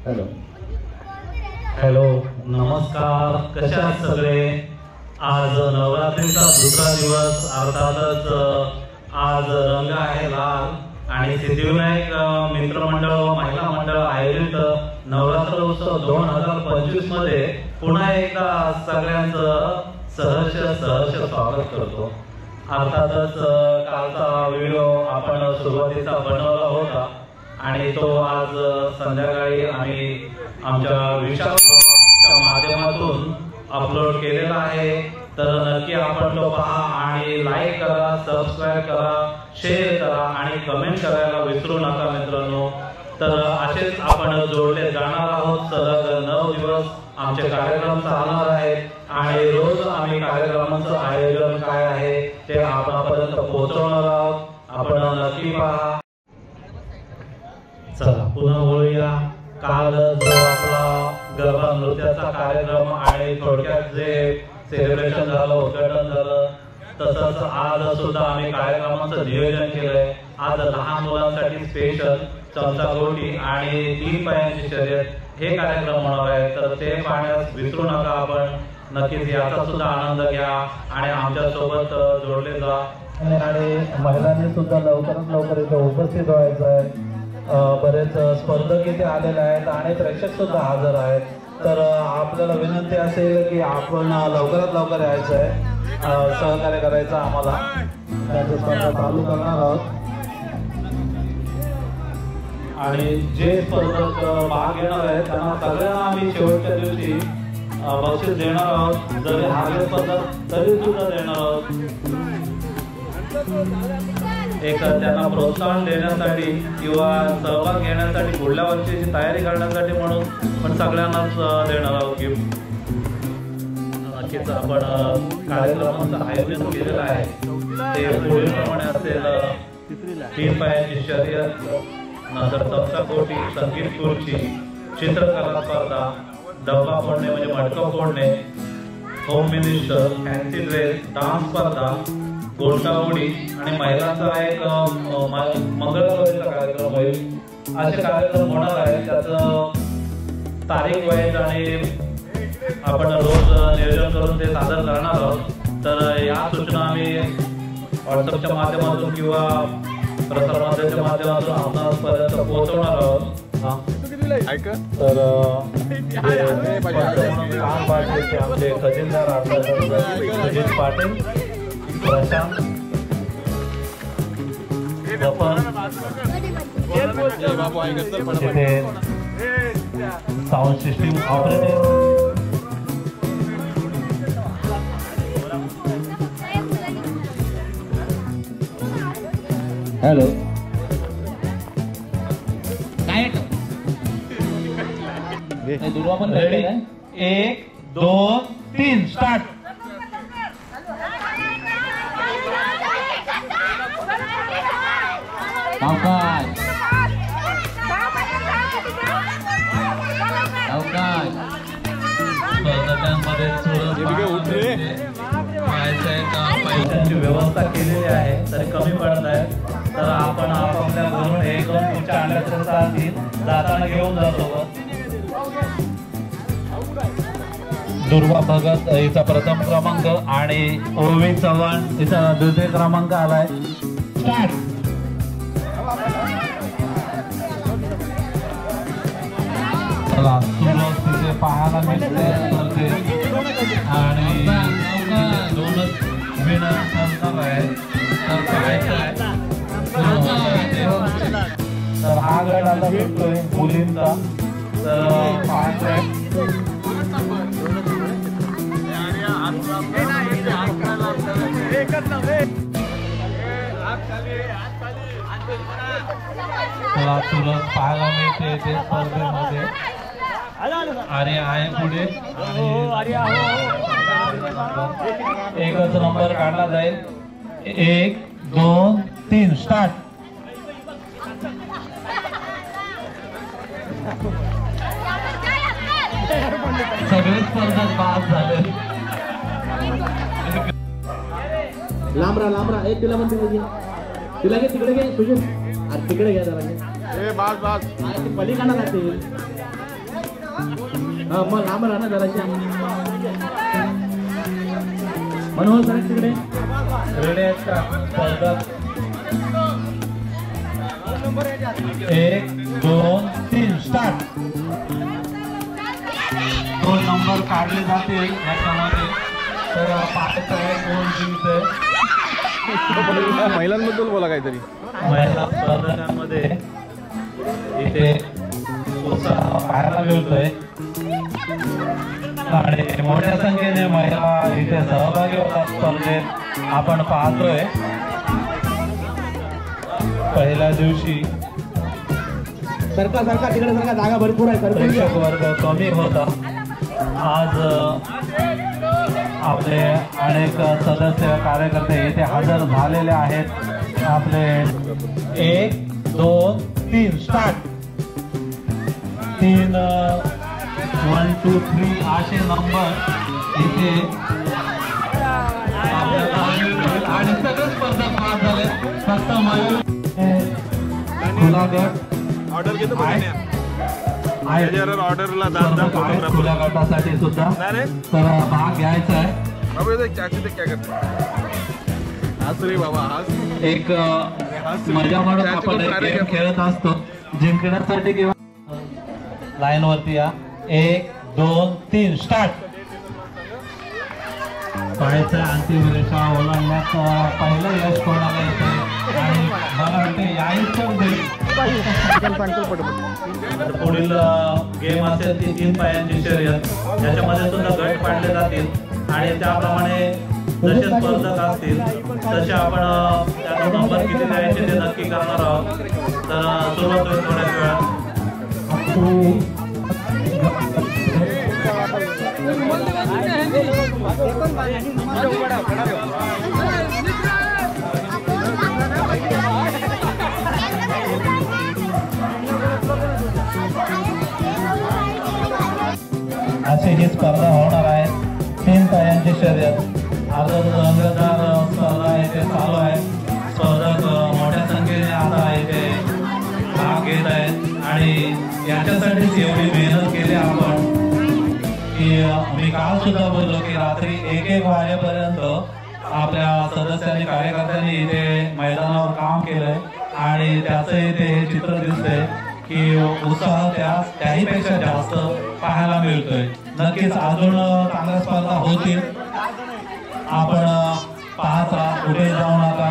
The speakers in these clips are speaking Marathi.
हॅलो हॅलो, नमस्कार. कसे आहात सगळे? आज नवरात्रीचा दुसरा दिवस, अर्थातच आज रंग आहे लाल आणि सिद्धिविनायक मित्रमंडळ व महिला मंडळ आयोजित नवरात्र उत्सव 2025 मध्ये पुन्हा एकदा सगळ्यांचं सहर्ष स्वागत करतो. अर्थातच कालचा व्हिडिओ आपण सुरुवातीचा बनवला होता आणि तो आज संध्याकाळी आम्ही आमच्या विशाल ब्लॉगच्या माध्यमातून अपलोड केलेला आहे. तर नक्की आपण तो पहा आणि लाईक करा, सबस्क्राईब करा, शेअर करा आणि कमेंट करायला विसरू नका मित्रांनो. तर असेच आपण जोडले जाणार आहोत. सलग 9 दिवस आमचे कार्यक्रम चालणार आहेत आणि रोज आम्ही कार्यक्रमांचं आयोजन काय आहे ते आपल्यापर्यंत पोहोचवणार आहोत. आपण नक्की पहा. चला पुन्हा बोलूया. काल जो आपला गरबा नृत्याचा कार्यक्रम आणि थोडक्यात जे सेलिब्रेशन झालं, उद्घाटन झालं, तसंच आज सुद्धा आम्ही कार्यक्रमाचं नियोजन केलंय. आज लहान मुलांसाठी स्पेशल चमचागोटी आणि 3 पायांची शर्यत हे कार्यक्रम होणार आहे. तर ते पाहण्यास विसरू नका. आपण नक्कीच याचा सुद्धा आनंद घ्या आणि आमच्या सोबत जोडले जा. आणि महिलांनी सुद्धा लवकरात लवकर इथे उपस्थित व्हायचं आहे. बरेच स्पर्धक इथे आलेले आहेत आणि प्रेक्षक सुद्धा हजर आहेत. तर आपल्याला विनंती असेल की आपण लवकरात लवकर यायचं आहे, सहकार्य करायचं आम्हाला. त्याची स्पर्धा चालू करणार आहोत आणि जे स्पर्धक भाग घेणार आहेत त्यांना सगळ्यांना आम्ही शेवटच्या दिवशी बक्षीस देणार आहोत. जरी हारले स्पर्धक तरी सुद्धा देणार आहोत. एक त्यांना प्रोत्साहन देण्यासाठी किंवा सहभाग घेण्यासाठी, पुढल्या वर्षीची तयारी करण्यासाठी म्हणून पण सगळ्यांनाच देणार आहोत गिफ्ट. नक्कीच आपण कार्यक्रमाचं आयोजन केलेलं आहे ते पुढीलप्रमाणे असेल. 3 पायांची शर्यत, नंतर चमचागोटी, संगीत खुर्ची, चित्रकला स्पर्धा, डब्बा फोडणे म्हणजे मटका फोडणे, home minister, fancy dress, dance स्पर्धा, गोंडा उडी आणि महिलांचा एक मंगळगौरीचा कार्यक्रम होईल. असे कार्यक्रम होणार आहे. त्याचं तारीख वाईज आणि आपण रोज नियोजन करून ते सादर करणार आहोत. तर या सूचना आम्ही व्हॉट्सअपच्या माध्यमातून किंवा प्रसारमाध्यमाच्या माध्यमातून आपणापर्यंत पोहोचवणार आहोत. तर आमचे खजिनदार Ajit Patil, Prashant, sound system operator, hello काय दुर्वा पण रेडी. 1 2 3 स्टार्ट. पैशांची व्यवस्था केलेली आहे तरी कमी पडत आहे. तर आपण आपापल्या घरून 1-2 खुर्च्या आणल्या तर चालतील, जाताना घेऊन जातो. दुर्वा भगत हिचा प्रथम क्रमांक आणि ओवी चव्हाण हिचा द्वितीय क्रमांक आलाय. स्टार्ट. चला सुरुवात तिथे पाहायला मिळते आणि 2च विनर ठरणार आहे. तर पाहायचं आहे. तर हा गट आता सुटतोय मुलींचा. तर पाहायचं आहे. चला सुरुवात पाहायला मिळते ते स्पर्धेमध्ये. आर्या आहे पुढे. 1च नंबर काढला जाईल. 1 2 3 स्टार्ट. सगळे स्पर्धक बाद झाले. लांबरा एक तिला म्हणते तिला घे, तिकडे घे तुझे. तिकडे घ्या जरा. बस पलीकडे लागते. मग लांब राहा ना जराशी. मनोहर सर तिकडे रेडी आहेत का? 1 2 3 स्टार्ट. 2 नंबर काढले जातील याच्यामध्ये. तर पाहायचं आहे कोण जिंकतंय. महिलांबद्दल बोला काहीतरी. महिला स्पर्धकांमध्ये इथे उत्साह पाहायला मिळतोय आणि मोठ्या संख्येने महिला इथे सहभागी होतात स्पर्धेत. आपण पाहतोय पहिल्या दिवशी सरका तिकडे सरका, जागा भरपूर आहे. प्रेक्षक वर्ग कमी होता. आज आपले अनेक सदस्य कार्यकर्ते इथे हजर झालेले आहेत. आपले 1 2 3 स्टार्ट. 3 1 2 3 असे नंबर इथे आणि सगळे स्पर्धक पास झाले. फक्त मयूर खुला गट ऑर्डर घेतो ऑर्डरला खुल्या गटासाठी सुद्धा तर भाग घ्यायचा आहे. एक मजा म्हणून आपण एक गेम खेळत असतो जिंकण्यासाठी किंवा लाईन वरती या. 1 2 3 स्टार्ट. पाहायचं अंतिम रेषा ओलांडण्यात पहिलं यश कोणाला येते आणि मला वाटतं याहीच पुढील गेम असेल ती 3 पायांची शर्यत. याच्यामध्ये सुद्धा गट पाडले जातील आणि त्याप्रमाणे जसे स्पर्धक असतील तसे आपण त्याचा नंबर किती द्यायचे ते नक्की करणार आहोत. तर सुरुवात होईल थोड्याच वेळात. अशी ही स्पर्धा होणार आहे. 3 पायांची शर्यत. रंगतदार स्पर्धा इथे चालू आहे. स्पर्धक मोठ्या संख्येने आता इथे भाग घेत आहेत आणि याच्यासाठीच एवढी मेहनत केली आपण की मी काल सुद्धा बोललो की रात्री 1-1 वाजेपर्यंत आपल्या सदस्यांनी कार्यकर्त्यांनी इथे मैदानावर काम केलंय आणि त्याचं इथे हे चित्र दिसतंय की उत्साह त्याहीपेक्षा जास्त पाहायला मिळतोय. नक्कीच अजून चांगल्या स्पर्धा होतील. आपण पाहत राहा, पुढे जाऊ नका.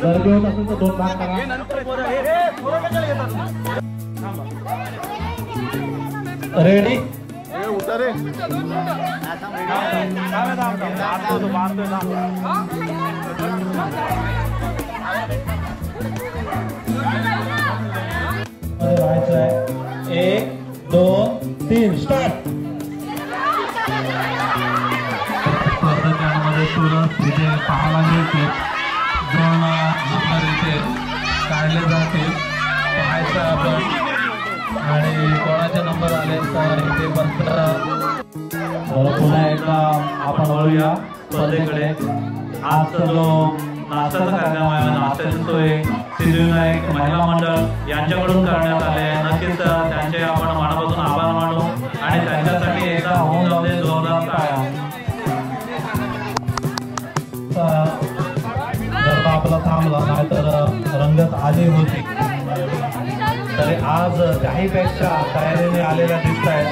गर्दी होत असेल तर 2 भाग करा. रेडी उतारे व्हायचं आहे. 1 2 3 स्टार्ट. स्पर्धकांमध्ये चुरस इथे पाहायला मिळते. 2 नंबर इथे काढले जातील. पाहायचं आपण आणि कोणाचे नंबर आले तर इथे बंद. पुन्हा एकदा आपण वळूया स्पर्धेकडे. आजचा जो नाश्त्याचा कार्यक्रम आहे, नाश्त्याची सोय सिद्धिविनायक महिला मंडळ यांच्याकडून करण्यात आले आहे. नक्कीच त्यांचे आपण मनापासून आभार मानू आणि त्यांच्यासाठी एकदा होऊन जाऊ दे जोरदार टाळ्या. गरबा आपला थांबला नाही तर रंगत आली होती. तरी आज काहीपेक्षा तयारीने आलेल्या दिसत आहेत.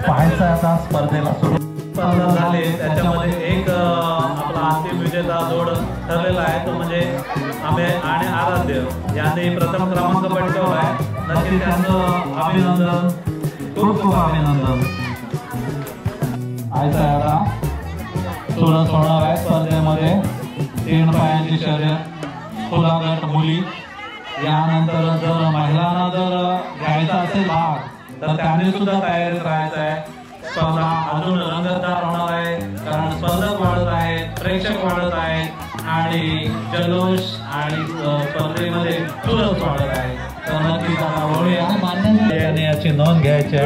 पाहायचं आता स्पर्धेला सुरू झाले. त्याच्यामध्ये एक आपला अंतिम विजेता जोड ठरलेला आहे तो म्हणजे आम्ही आणि आराध्य यांनी प्रथम क्रमांक पटकावला आहे. नक्की त्यांचं अभिनंदन, खूप खूप अभिनंदन. पाहायचं आता चुरस होणार आहे स्पर्धेमध्ये. 3 पायांची शर्यत, खुला गट मुली. यानंतर जर महिलांना जर घ्यायचा असेल भाग तर त्यांनी सुद्धा तयारीत राहायचं आहे. स्पर्धा अजून रंगतदार होणार आहे कारण स्पर्धक वाढत आहेत, प्रेक्षक वाढत आहेत आणि जल्लोष आणि स्पर्धेमध्ये चुरस वाढत आहे. तर नक्कीच आता वळूया. मान्य याची नोंद घ्यायची आहे.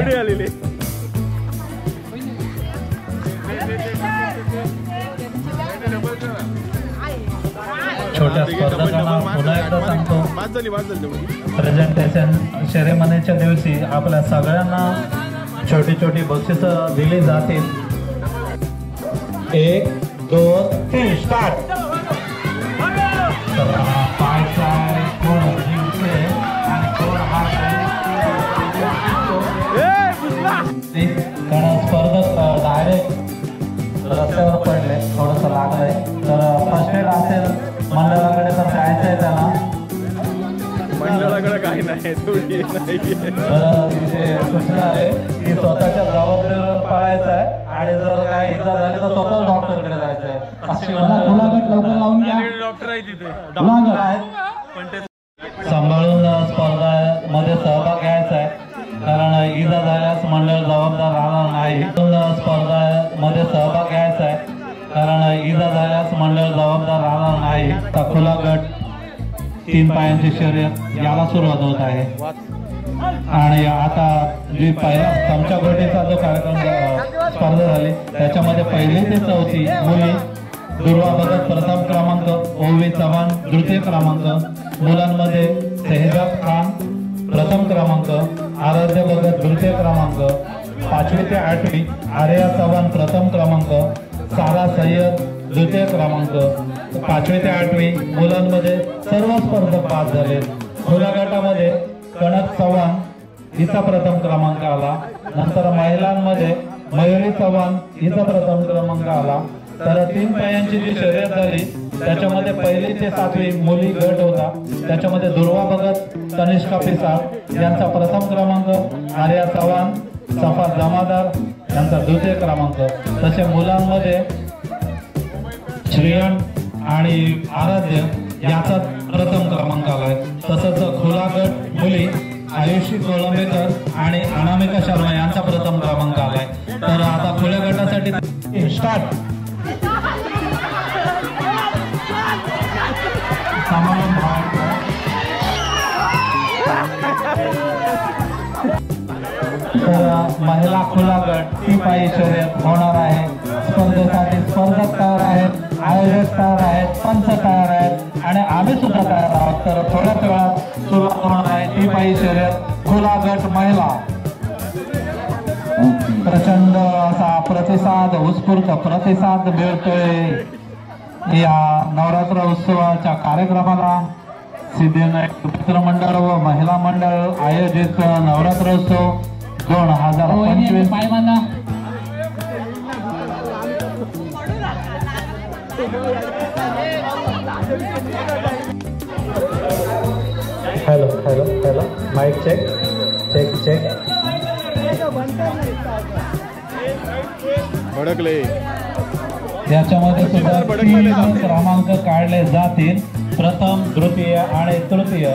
छोट्या स्पर्धकांना पुन्हा एकदा सांगतो, बाद झाली तेवढी. प्रेझेंटेशन सेरेमनीच्या दिवशी आपल्या सगळ्यांना छोटी छोटी बक्षिसं दिली जातील. 1 2 3 स्टार्ट. कारण स्पर्धक डायरेक्ट रस्त्यावर पडले, थोडंसं लागलंय, तर फर्स्ट एड असेल मंडळाकडे तर जायचं आहे त्याला. मंडळाकडे काही नाही, थोडी नाही. तर तिथे सूचना आहे की स्वतःच्या जबाबदारीवर पळायचं आहे आणि जर काय इजा झाली तर स्वतः डॉक्टरकडे जायचं आहे. अशी मुलाखत लवकर लावून घ्या. डॉक्टर आहेत, सांभाळून स्पर्धामध्ये सहभाग घ्यायचा आहे, कारण इजा झाल्यास मंडळ जबाबदार राहणार नाही. स्पर्धामध्ये सहभाग घ्यायचा आहे, कारण इजा झाल्यास मंडळ जबाबदार राहणार नाही. खुला गट 3 पायांची शर्यत याला सुरुवात होत आहे. आणि आता जी पहिला आमच्या गटीचा जो कार्यक्रम स्पर्धा झाली त्याच्यामध्ये 1ली ते 4थी मुली दुर्वा भगत प्रथम क्रमांक, ओवी चव्हाण द्वितीय क्रमांक, मुलांमध्ये सेहजाब खान प्रथम क्रमांक, आराध्य भगत द्वितीय क्रमांक, 5वी ते 8वी आर्या चव्हाण प्रथम क्रमांक, सारा सय्यद द्वितीय क्रमांक. 5वी ते 8वी मुलांमध्ये सर्व स्पर्धक पास झाले. खुल्या गटामध्ये कनक चव्हाण हिचा प्रथम क्रमांक आला. नंतर महिलांमध्ये मयुरी चव्हाण हिचा प्रथम क्रमांक आला. तर 3 पायांची जी शर्यत झाली त्याच्यामध्ये 1ली ते 7वी मुली गट होता. त्याच्यामध्ये दुर्वा भगत, तनिष्का पिसाळ यांचा प्रथम क्रमांक, आर्या चव्हाण, सफा जमादार यांचा द्वितीय क्रमांक. तसे मुलांमध्ये श्रेयन आणि आराध्य याचा प्रथम क्रमांक आलाय. तसंच खुला गट मुली आयुषी कोलंबेकर आणि अनामिका शर्मा यांचा प्रथम क्रमांक आलाय. तर आता खुल्या गटासाठी स्टार्ट. तर महिला खुला गट 3 पायी शर्यत होणार आहे. स्पर्धेसाठी स्पर्धक तयार आहेत, आयोजक तयार आहेत, पंच तयार आहेत आणि आम्ही सुद्धा तयार आहोत. तर थोड्याच वेळात सुरुवात होणार आहे 3 पायी शर्यत खुला गट महिला. प्रचंड असा प्रतिसाद, उत्स्फूर्त प्रतिसाद मिळतोय या नवरात्र उत्सवाच्या कार्यक्रमाला. सिद्धिविनायक मित्र मंडळ व महिला मंडळ आयोजित नवरात्र उत्सव 2025. Hello hello hello, mic check check check. भडकले. याच्यामध्ये सुद्धा 3 क्रमांक काढले जातील, प्रथम, द्वितीय आणि तृतीय.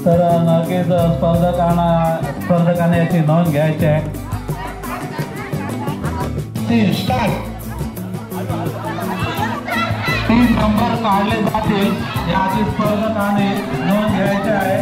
तर नक्कीच स्पर्धकांना याची नोंद घ्यायची आहे. 3 स्टार्ट. 3 नंबर काढले जातील, याची स्पर्धकाने नोंद घ्यायची आहे.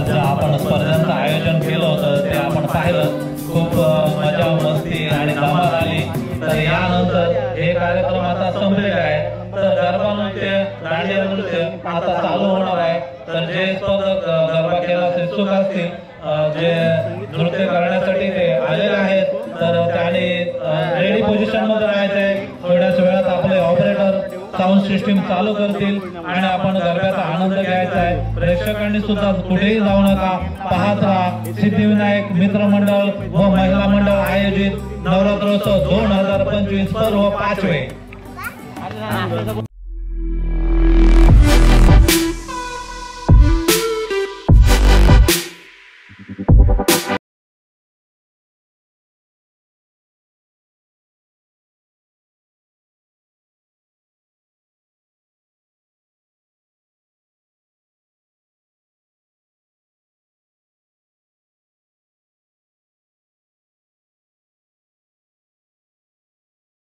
तर आपण स्पर्धांचं आयोजन केलं होतं ते आपण पाहिलं. खूप मजा मस्ती आणि धमाल आली. तर यानंतर हे कार्यक्रम आता संपलेले आहे. तर गरबा नृत्य, दांडिया नृत्य आता चालू होणार आहे. तर जे स्पर्धक गरबा खेळास इच्छुक असतील, जे नृत्य करण्यासाठी ते आलेले आहेत, तर त्याने रेडी पोझिशन मध्ये राहायचं आहे. थोड्याच वेळात आपले ऑपरेटर साऊंड सिस्टीम चालू करतील आणि आपण गरब्याचा आनंद घ्यायचा आहे. प्रेक्षकांनी सुद्धा कुठेही जाऊ नका, पाहत राहा सिद्धिविनायक मित्र मंडळ व महिला मंडळ आयोजित नवरात्रोत्सव 2025 पर्व 5वे.